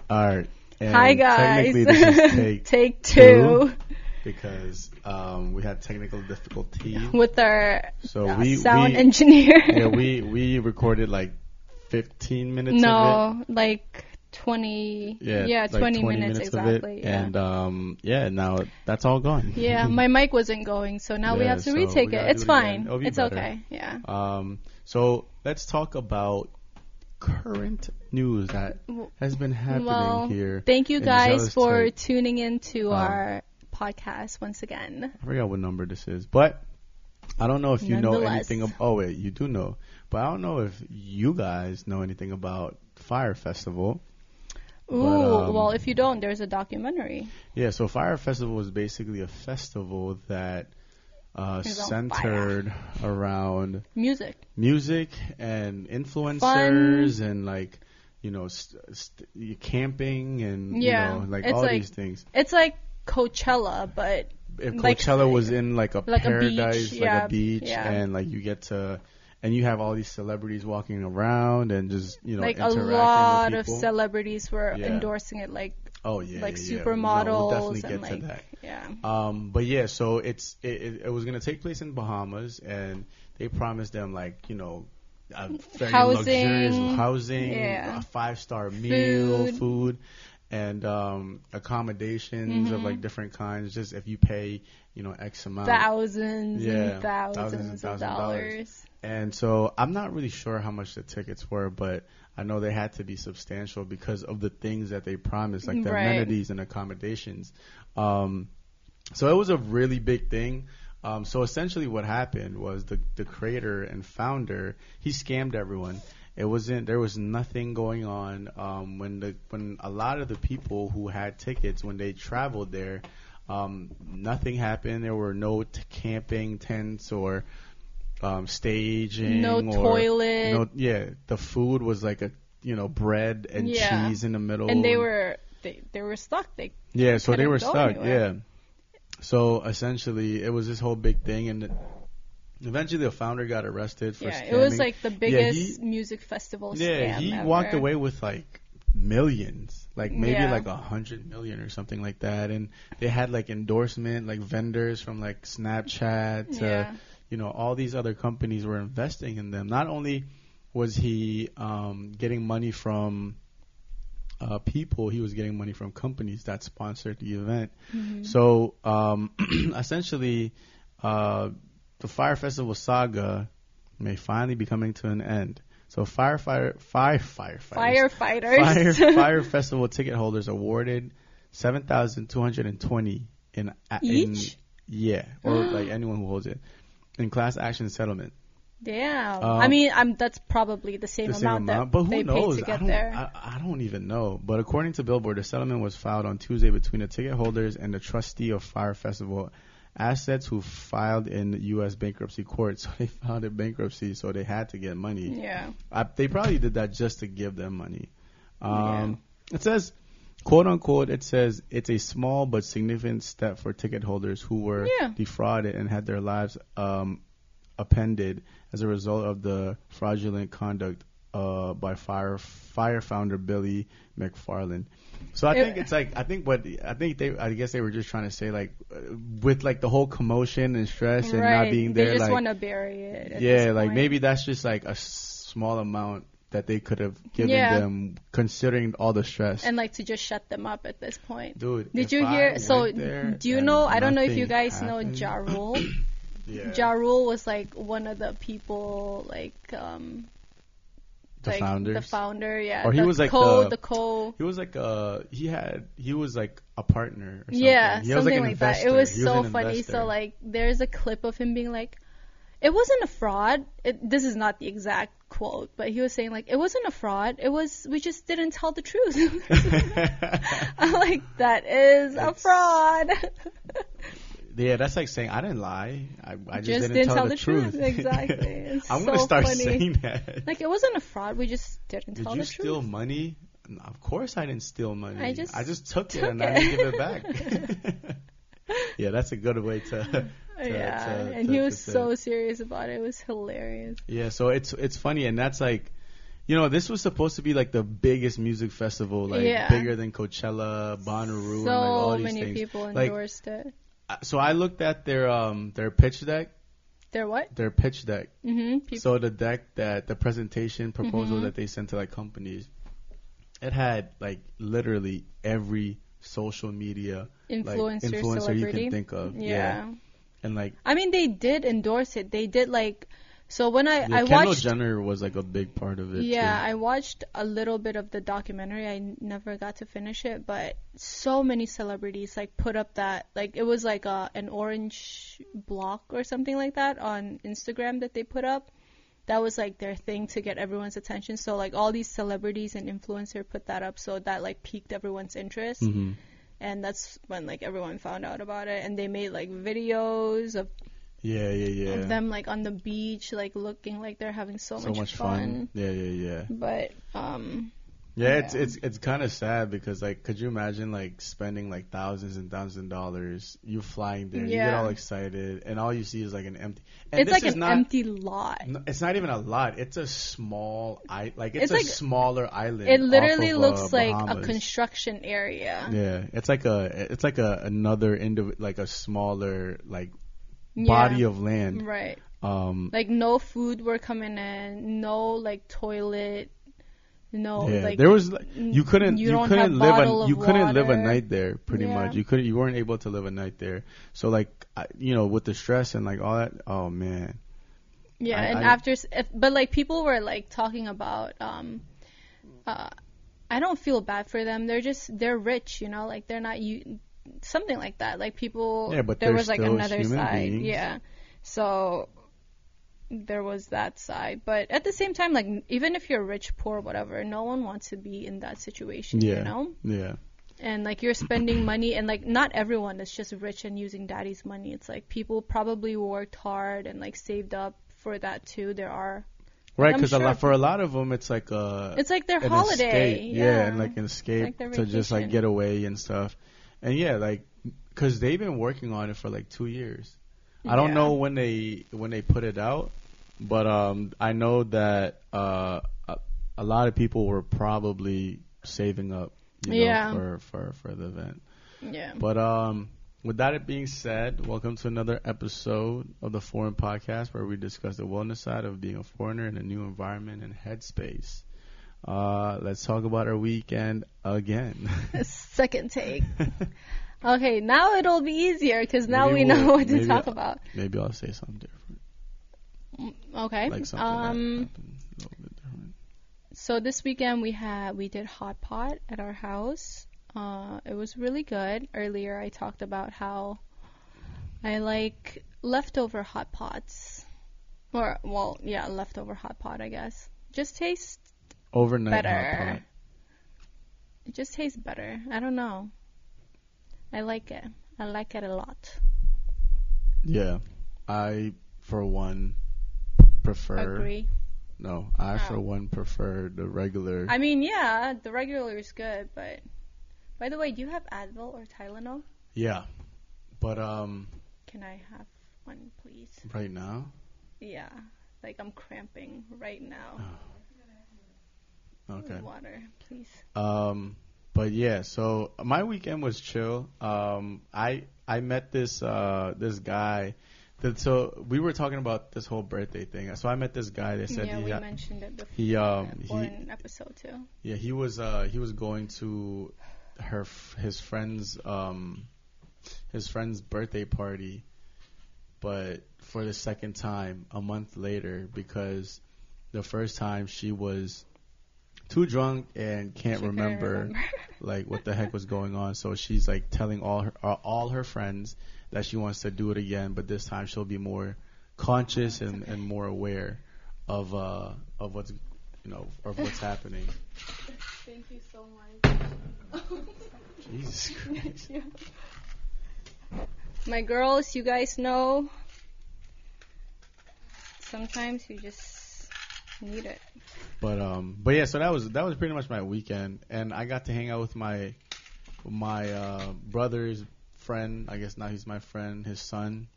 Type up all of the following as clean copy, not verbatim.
All right. And hi guys. Technically, this is take two. Because we had technical difficulties with our sound we engineer. Yeah, we recorded like 15 minutes of it. Like 20. Yeah, like 20 minutes exactly. Yeah. And now that's all gone. Yeah, my mic wasn't going, so now we have to retake it. It's fine. It's better. Okay. Yeah. So let's talk about current news that has been happening here. Thank you guys for tuning in to our podcast once again. I forgot what number this is, but I don't know if you know anything. Oh wait, you do know, but I don't know if you guys know anything about Fyre Festival. Ooh, well, if you don't, there's a documentary. Yeah, so Fyre Festival is basically a festival that centered around music and influencers and like, you know, camping and you know, like all like, these things. It's like Coachella, but if Coachella like, was in like a paradise, beach, like a beach, and like you get to. And you have all these celebrities walking around and just, you know, like interacting a lot with of celebrities were endorsing it, like supermodels. No, we'll definitely get to that. Yeah. But yeah, so it was gonna take place in Bahamas, and they promised them like, you know, a very luxurious housing, a 5-star meal, food, and accommodations of like different kinds. Just if you pay, you know, X amount, thousands and thousands of dollars. And so I'm not really sure how much the tickets were, but I know they had to be substantial because of the things that they promised, like the amenities and accommodations. So it was a really big thing. So essentially what happened was the creator and founder, he scammed everyone. There was nothing going on. When a lot of the people who had tickets, when they traveled there, nothing happened. There were no camping tents or staging, no toilet. The food was like bread and cheese in the middle, and they were stuck. They were stuck. Anywhere. Yeah. So essentially, it was this whole big thing, and eventually the founder got arrested for scamming. It was like the biggest music festival scam he ever. Walked away with like millions, like maybe like 100 million or something like that, and they had like endorsement, like vendors from like Snapchat to all these other companies were investing in them. Not only was he getting money from people, he was getting money from companies that sponsored the event. Mm-hmm. So essentially, the Fyre Festival saga may finally be coming to an end. So Fyre Festival ticket holders awarded $7,220 in each. Or like anyone who holds it in class action settlement. Damn. I mean, that's probably the same amount that but who they knows? paid to get there. I don't even know. But according to Billboard, the settlement was filed on Tuesday between the ticket holders and the trustee of Fyre Festival Assets, who filed in the U.S. bankruptcy court. So they filed in bankruptcy, so they had to get money. Yeah. They probably did that just to give them money. It says, quote unquote, it says it's a small but significant step for ticket holders who were defrauded and had their lives upended as a result of the fraudulent conduct by Fyre founder Billy McFarland. So I guess they were just trying to say, like, with like the whole commotion and stress and not being there, they just like, want to bury it. At this point. Like maybe that's just like a small amount that they could have given them, considering all the stress. And like to just shut them up at this point. Dude, did you hear? So do you know? I don't know if you guys know Ja Rule. Ja Rule was like one of the people, like the founder, Or he was like He was like he was like a partner or something. Yeah, he something was like that. It was so funny. So like there's a clip of him being like, it wasn't a fraud. This is not the exact quote, but he was saying like, it wasn't a fraud. We just didn't tell the truth. I'm like, that is a fraud. Yeah, that's like saying I didn't lie. I just didn't tell the truth. Exactly. I'm gonna start saying that. Like, it wasn't a fraud. We just didn't tell the truth. Did you steal money? No, of course I didn't steal money. I just took it and I didn't give it back. Yeah, that's a good way to. And he was so serious about it. It was hilarious. Yeah, so it's funny, and that's like, this was supposed to be like the biggest music festival, like bigger than Coachella, Bonnaroo, and like all these things. So many people endorsed it. So I looked at their pitch deck. Their what? Their pitch deck. Mm-hmm. So the deck the presentation proposal that they sent to like companies, it had like literally every social media influencer you can think of. Yeah. And like, I mean, they did endorse it. They did like, so when I watched, Kendall Jenner was like a big part of it. Yeah, too. I watched a little bit of the documentary. I never got to finish it, but so many celebrities like put up that, like, it was like an orange block or something like that on Instagram that they put up. That was like their thing to get everyone's attention. So like all these celebrities and influencers put that up, so that like piqued everyone's interest. Mm-hmm. And that's when like everyone found out about it, and they made like videos of of them like on the beach, like looking like they're having so much fun. Yeah. But it's kind of sad because like, could you imagine like spending like thousands and thousands of dollars, you flying there, you get all excited, and all you see is like an empty. And it's like an empty lot. It's not even a lot. It's a small it's a smaller island. It literally looks like a construction area. Yeah, it's like another like a smaller like body of land. Right. Like no food were coming in, no like toilet. No, like there was you couldn't live a night there pretty much. You weren't able to live a night there. So like with the stress and like all that. Oh man. Yeah, but like people were like talking about I don't feel bad for them. They're rich, like they're not something like that. Like people. Yeah, but there was like another side. Beings. Yeah, so. There was that side, but at the same time, like even if you're rich, poor, whatever, no one wants to be in that situation, Yeah. And like you're spending money, and like not everyone is just rich and using daddy's money. It's like people probably worked hard and like saved up for that too. There are right, because for a lot of them, it's like their holiday, escape. And like an escape like to just like get away and stuff, and like because they've been working on it for like 2 years. I don't know when they put it out, but I know that a lot of people were probably saving up, for the event. Yeah. But with that being said, welcome to another episode of the Foreign Podcast, where we discuss the wellness side of being a foreigner in a new environment and headspace. Let's talk about our weekend again. Second take. Okay, now it'll be easier because now we know what to talk about. Maybe I'll say something different. Okay. Like something that happened a little bit different. So this weekend we did hot pot at our house. It was really good. Earlier I talked about how I like leftover hot pots. Leftover hot pot, I guess. Just tastes overnight better. Hot pot. It just tastes better. I don't know. I like it. I like it a lot. Yeah. I, for one, prefer... Agree. No, for one, prefer the regular... I mean, yeah, the regular is good, but... By the way, do you have Advil or Tylenol? Yeah. But, Can I have one, please? Right now? Yeah. Like, I'm cramping right now. Oh. Okay. Water, please. But yeah, so my weekend was chill. I met this guy. So we were talking about this whole birthday thing. So I met this guy. They said we mentioned it before. For an episode too. Yeah, he was going to his friend's birthday party, but for the second time a month later, because the first time she was too drunk and can't remember like what the heck was going on. So she's like telling all her friends that she wants to do it again, but this time she'll be more conscious and more aware of what's of what's happening. Thank you so much. Jesus Christ. Yeah. My girls, you guys know sometimes you just need it. But yeah, so that was pretty much my weekend, and I got to hang out with my brother's friend. I guess now he's my friend, his son.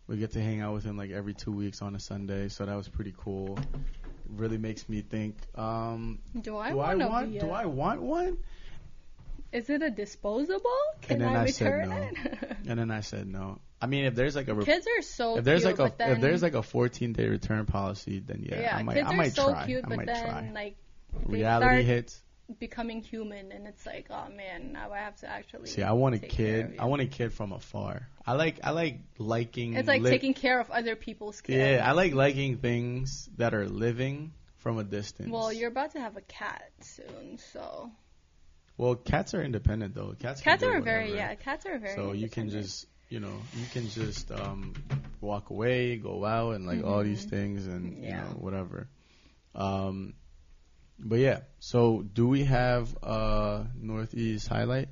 We get to hang out with him like every 2 weeks on a Sunday, so that was pretty cool. really makes me think, do I want one? Is it a disposable? Can I return it? And then I said no. I mean, if there's like a kids are so if there's cute, like a if there's like a 14-day return policy, then I might try. Cute, I might try. Like reality hits. Becoming human, and it's like, oh man, now I have to actually. See, I want a kid. I want a kid from afar. I like liking. It's like taking care of other people's kids. Yeah, I like liking things that are living from a distance. Well, you're about to have a cat soon, so. Well, cats are independent though. Cats are very So you can just walk away, go out, and like all these things, and you know, whatever. But yeah, so do we have a Northeast highlight?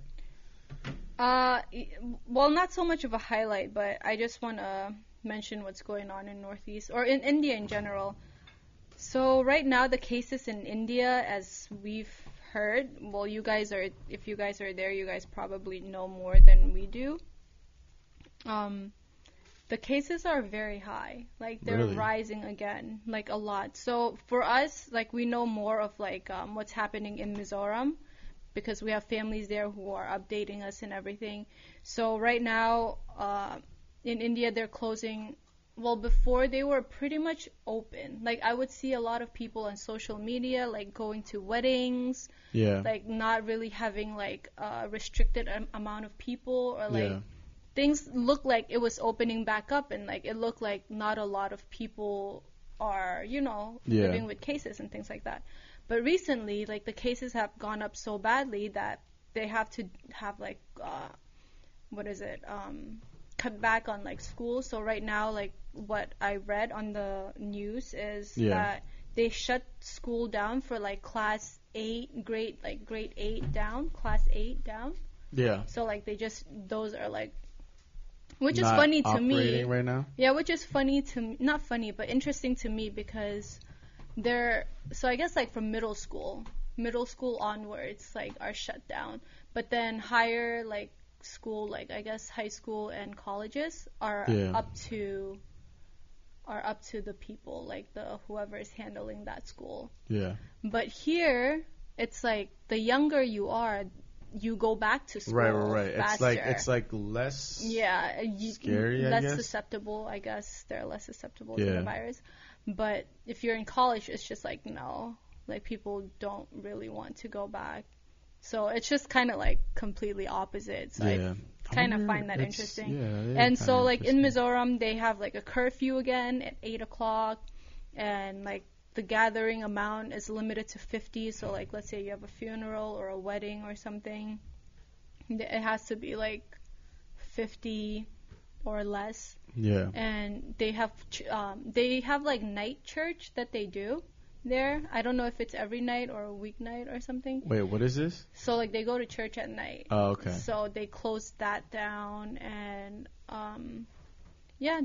Well, not so much of a highlight, but I just want to mention what's going on in Northeast or in India in general. So right now, the cases in India, as we've heard, well, if you guys are there, you guys probably know more than we do. The cases are very high. Like, they're really? rising again, like, a lot. So, for us, like, we know more of, like, what's happening in Mizoram because we have families there who are updating us and everything. So, right now, in India, they're closing. Well, before, they were pretty much open. Like, I would see a lot of people on social media, like, going to weddings. Yeah. Like, not really having, like, a restricted amount of people or, like... Yeah. Things look like it was opening back up, and like it looked like not a lot of people are, living with cases and things like that. But recently, like, the cases have gone up so badly that they have to have like cut back on like school. So right now, like what I read on the news is that they shut school down for like class 8, grade 8 down, class 8 down. Yeah. So like those are like. Which is funny to me. Right now? Yeah, which is funny to me. Not funny, but interesting to me because so I guess like from middle school onwards, like are shut down. But then higher like school, like I guess high school and colleges are up to the people, like whoever is handling that school. Yeah. But here, it's like the younger you are, you go back to school. Right. Faster. It's like less scary, less susceptible, I guess. They're less susceptible to the virus. But if you're in college, it's just like, no. Like, people don't really want to go back. So it's just kind of like completely opposite. So I kind of find that interesting. And so like in Mizoram, they have like a curfew again at 8 o'clock. And like, the gathering amount is limited to 50. So, like, let's say you have a funeral or a wedding or something. It has to be, like, 50 or less. Yeah. And they have, like, night church that they do there. I don't know if it's every night or a weeknight or something. Wait, what is this? So, like, they go to church at night. Oh, okay. So, they closed that down and,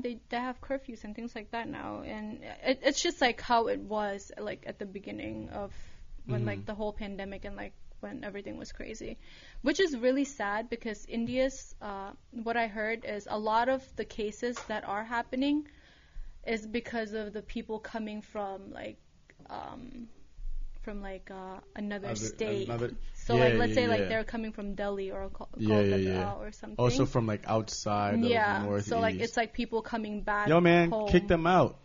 they have curfews and things like that now, and it's just like how it was like at the beginning of when like the whole pandemic and like when everything was crazy, which is really sad because India's what I heard is a lot of the cases that are happening is because of the people coming from another state. So let's say they're coming from Delhi or Kolkata or something. Also from like outside of Northeast. So like it's like people coming back. Yo man, home. kick them out.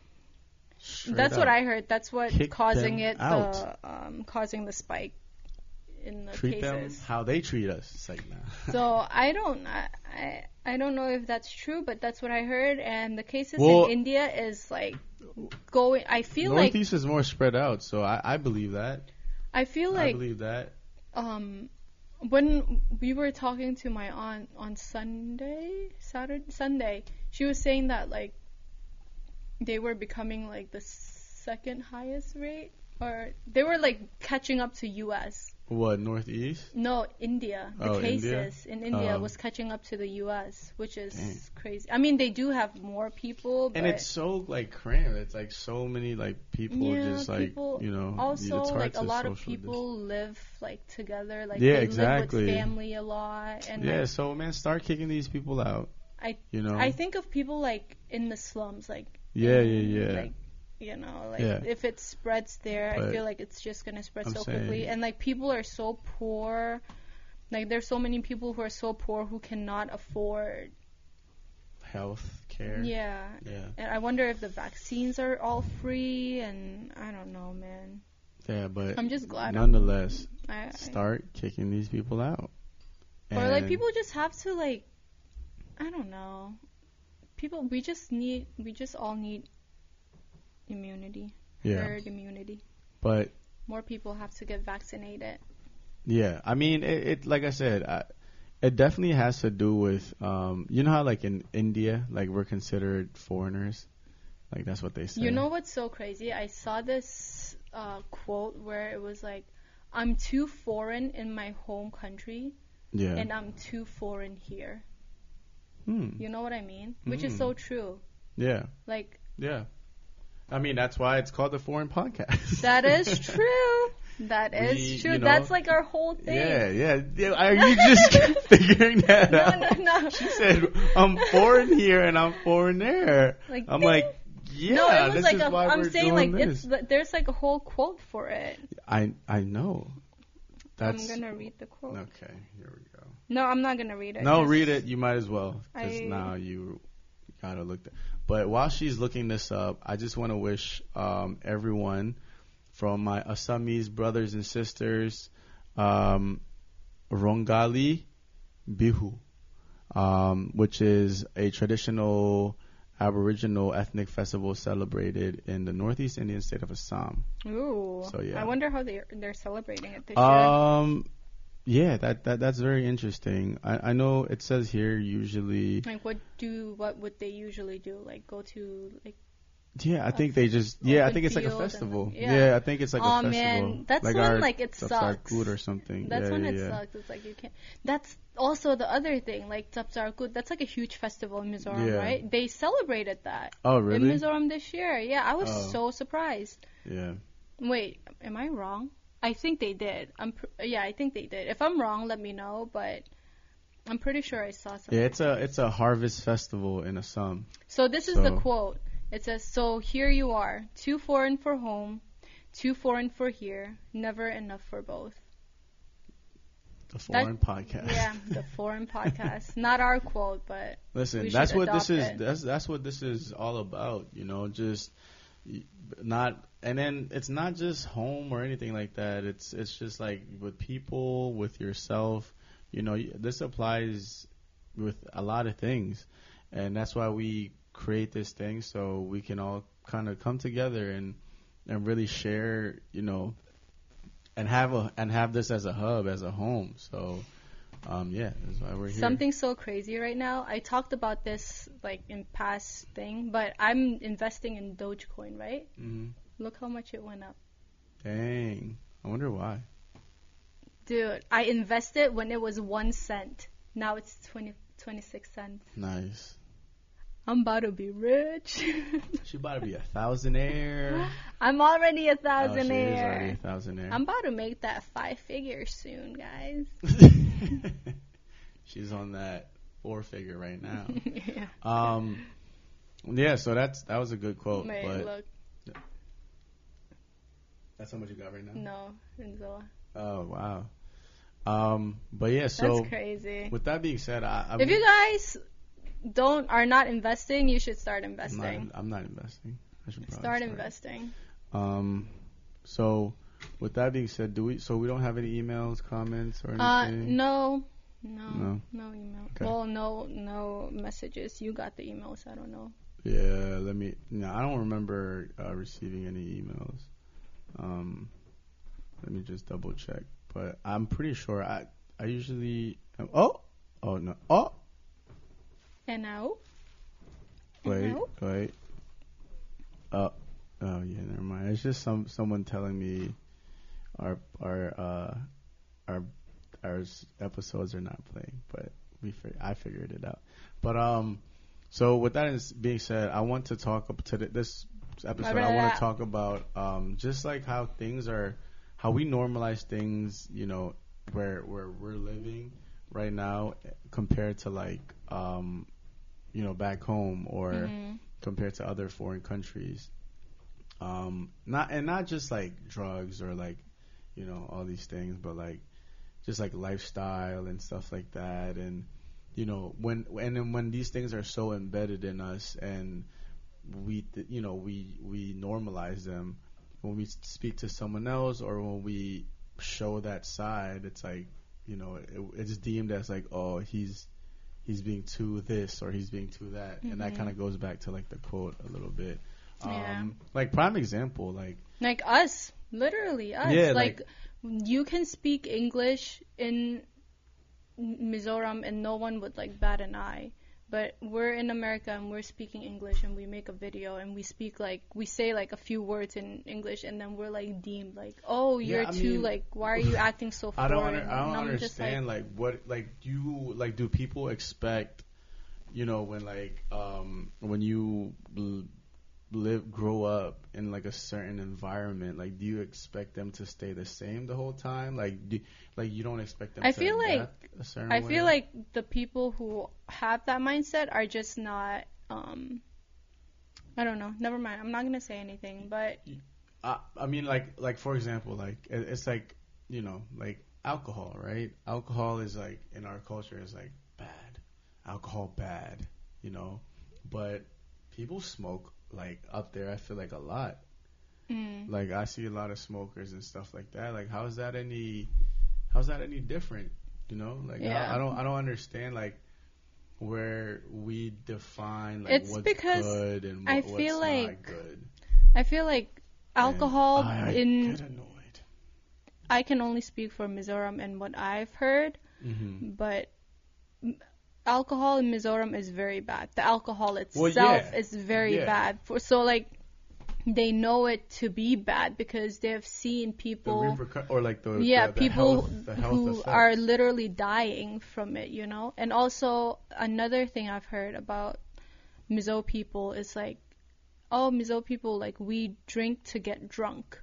That's what I heard. That's what causing the spike in the treat cases. Them how they treat us. It's like nah. So I don't know if that's true, but that's what I heard. And the cases in India is like going. I feel Northeast like Northeast is more spread out, so I believe that. I believe that. When we were talking to my aunt on Sunday, she was saying that like they were becoming like the second highest rate, or they were like catching up to U.S. What, Northeast? No, India. The cases in India was catching up to the U.S., which is crazy. I mean, they do have more people, but... And it's so, like, cramped. It's, like, so many, like, people just, like, Also, like, a lot of people live, like, together. Like, they live with family a lot. And like, so, man, start kicking these people out. I think of people, like, in the slums, like... Like, you know, like if it spreads there, I feel like it's just gonna spread so quickly. And like people are so poor, like there's so many people who are so poor who cannot afford health care. Yeah. And I wonder if the vaccines are all free, and I don't know, man. Yeah, but I'm just glad. Nonetheless, start kicking these people out. Or like people just have to like, I don't know. We just all need immunity, herd immunity. But more people have to get vaccinated. Yeah, I mean, it like I said, it definitely has to do with, you know how like in India, like we're considered foreigners, like that's what they say. You know what's so crazy? I saw this quote where it was like, "I'm too foreign in my home country, and I'm too foreign here." You know what I mean? Which is so true. Yeah. Like. Yeah. I mean, that's why it's called the Foreign Podcast. That is true. That is true. You know, that's like our whole thing. Yeah. Are you just figuring that out? No. She said, I'm foreign here and I'm foreign there. Like, I'm like, yeah, no, it was this like is why I'm we're saying doing like this. There's like a whole quote for it. I know. I'm gonna read the quote. Okay, here we go. No, I'm not gonna read it. No, read it. You might as well, because now you gotta look. But while she's looking this up, I just want to wish everyone from my Assamese brothers and sisters, Rongali Bihu, which is a traditional Aboriginal ethnic festival celebrated in the Northeast Indian state of Assam. Ooh. So yeah. I wonder how they're celebrating it this year. Yeah, that's very interesting. I know it says here usually. Like what would they usually do? Like go to like. Yeah, I think they just. Yeah, I think it's like a festival. Yeah, I think it's like a festival. Oh man, that's like when like it sucks. Food or something. That's when it sucks. It's like you can't. That's also the other thing. Like Topsail, that's like a huge festival in Mizoram, right? They celebrated that. Oh really? In Mizoram this year. Yeah, I was so surprised. Yeah. Wait, am I wrong? I think they did. I think they did. If I'm wrong, let me know. But I'm pretty sure I saw something. Yeah, it's a harvest festival in Assam. So this is the quote. It says, "So here you are, too foreign for home, too foreign for here, never enough for both." The Foreign Podcast. Yeah, the Foreign Podcast. Not our quote, but listen, that's what this is. That's what this is all about. You know, just not. And then it's not just home or anything like that. It's just like with people, with yourself. You know, this applies with a lot of things, and that's why we create this thing so we can all kind of come together and really share. You know, and have this as a hub, as a home. So, yeah, that's why we're here. Something so crazy right now. I talked about this like in past thing, but I'm investing in Dogecoin, right? Mm-hmm. Look how much it went up. Dang. I wonder why. Dude, I invested when it was 1 cent. Now it's 26 cents. Nice. I'm about to be rich. She about to be a thousandaire. I'm already a thousandaire. Oh, she is already a thousandaire. I'm about to make that 5 figures soon, guys. She's on that 4-figure right now. Yeah. Yeah, so that was a good quote. Wait, but look. That's how much you got right now? No, in Zola. Oh, wow. But yeah, so that's crazy. With that being said, if you guys are not investing, you should start investing. I'm not investing. I should probably start investing. So with that being said, we don't have any emails, comments, or anything? No email. Okay. Well, no messages. You got the emails. I don't know. Yeah, I don't remember receiving any emails. Let me just double check. But I'm pretty sure I usually no. And now? Wait. Oh yeah, never mind. It's just someone telling me our episodes are not playing, but I figured it out. But so with that being said, I want to talk this episode. I want to talk about just like how we normalize things, you know, where we're living right now compared to like you know, back home or compared to other foreign countries. Not just like drugs or like, you know, all these things, but like just like lifestyle and stuff like that. And you know, when these things are so embedded in us, and we normalize them, when we speak to someone else or when we show that side, it's like, you know, it's deemed as like, oh, he's being too this or he's being too that. And that kind of goes back to like the quote a little bit. Like prime example, like us, literally us. Yeah, like you can speak English in Mizoram and no one would like bat an eye. But we're in America and we're speaking English and we make a video and we speak like, we say like a few words in English and then we're like deemed like, oh, you're like, why are you acting so foreign? I don't understand like what, like you, like do people expect, you know, when you grow up in like a certain environment, like do you expect them to stay the same the whole time? Like you don't expect them to adapt a certain way? I feel like the people who have that mindset are just not I don't know, never mind, I'm not gonna say anything, but I mean like for example, like it's like, you know, like alcohol, right? Alcohol is like in our culture is like bad. Alcohol bad, you know, but people smoke like up there, I feel like a lot. Like I see a lot of smokers and stuff like that. Like how's that any different? You know, like I don't understand like where we define like what's good and what's not good. I feel like alcohol I get annoyed. I can only speak for Mizoram and what I've heard, but alcohol in Mizoram is very bad. The alcohol itself is very bad. So like they know it to be bad because they have seen people people who effects are literally dying from it, you know. And also another thing I've heard about Mizo people is like, oh, Mizo people, like we drink to get drunk.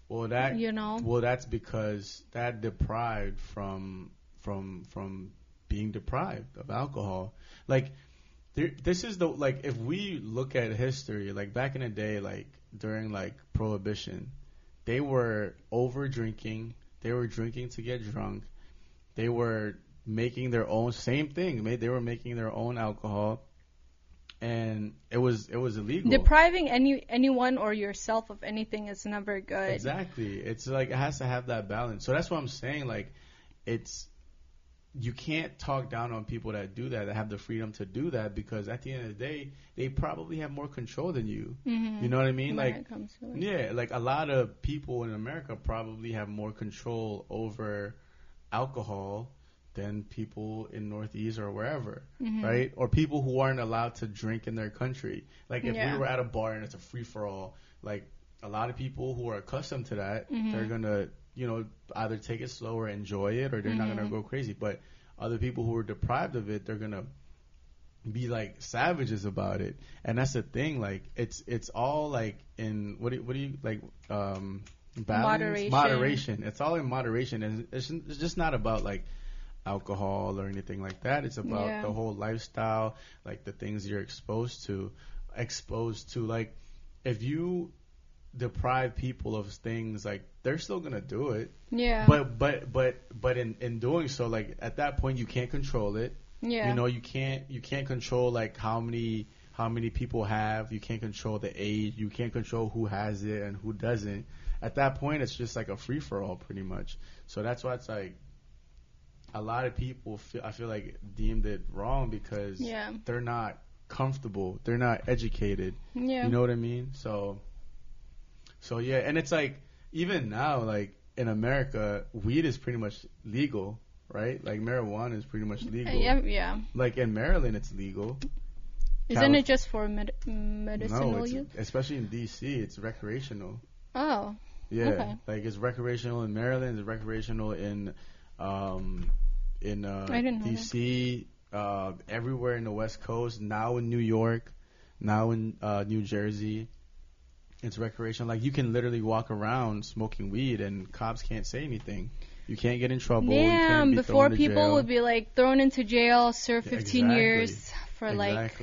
Well, that, you know. Well, that's because that deprived from being deprived of alcohol. Like, this is the, like, if we look at history, like back in the day, like during like Prohibition, they were over drinking. They were drinking to get drunk. They were making their own, same thing. They were making their own alcohol, and it was illegal. Depriving anyone or yourself of anything is never good. Exactly. It's like it has to have that balance. So that's what I'm saying. Like, you can't talk down on people that do that have the freedom to do that, because at the end of the day, they probably have more control than you. You know what I mean? Like, like a lot of people in America probably have more control over alcohol than people in Northeast or wherever, right? Or people who aren't allowed to drink in their country. Like if we were at a bar and it's a free-for-all, like a lot of people who are accustomed to that, they're going to, you know, either take it slow or enjoy it, or they're not going to go crazy. But other people who are deprived of it, they're going to be like savages about it. And that's the thing, like it's all like in what do you like balance? Moderation. It's all in moderation, and it's just not about like alcohol or anything like that. It's about the whole lifestyle, like the things you're exposed to. Like if you deprive people of things, like they're still gonna do it. Yeah. But in doing so, like at that point you can't control it. Yeah. You know, you can't control like how many people have. You can't control the age. You can't control who has it and who doesn't. At that point, it's just like a free for all, pretty much. So that's why it's like a lot of people I feel like deemed it wrong because they're not comfortable. They're not educated. Yeah. You know what I mean? So yeah, and it's like even now, like in America, weed is pretty much legal, right? Like marijuana is pretty much legal. Yeah. Like in Maryland, it's legal. Isn't it just for medicinal use? Especially in D.C., it's recreational. Oh. Yeah. Okay. Like it's recreational in Maryland. It's recreational in D.C. Everywhere in the West Coast. Now in New York. Now in New Jersey. It's recreational. Like you can literally walk around smoking weed and cops can't say anything. You can't get in trouble. Damn, before people would be like thrown into jail, serve 15 years for like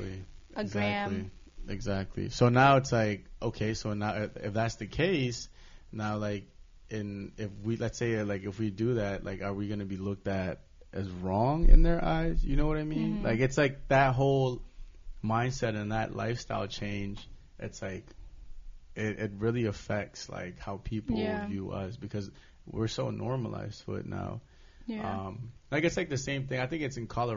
a gram. Exactly. So now it's like, okay, so now if that's the case, now like if we, let's say like if we do that, like are we going to be looked at as wrong in their eyes? You know what I mean? Mm-hmm. Like it's like that whole mindset and that lifestyle change. It's like it really affects like how people view us because we're so normalized to it now. Yeah. Like it's like the same thing. I think it's in Colorado.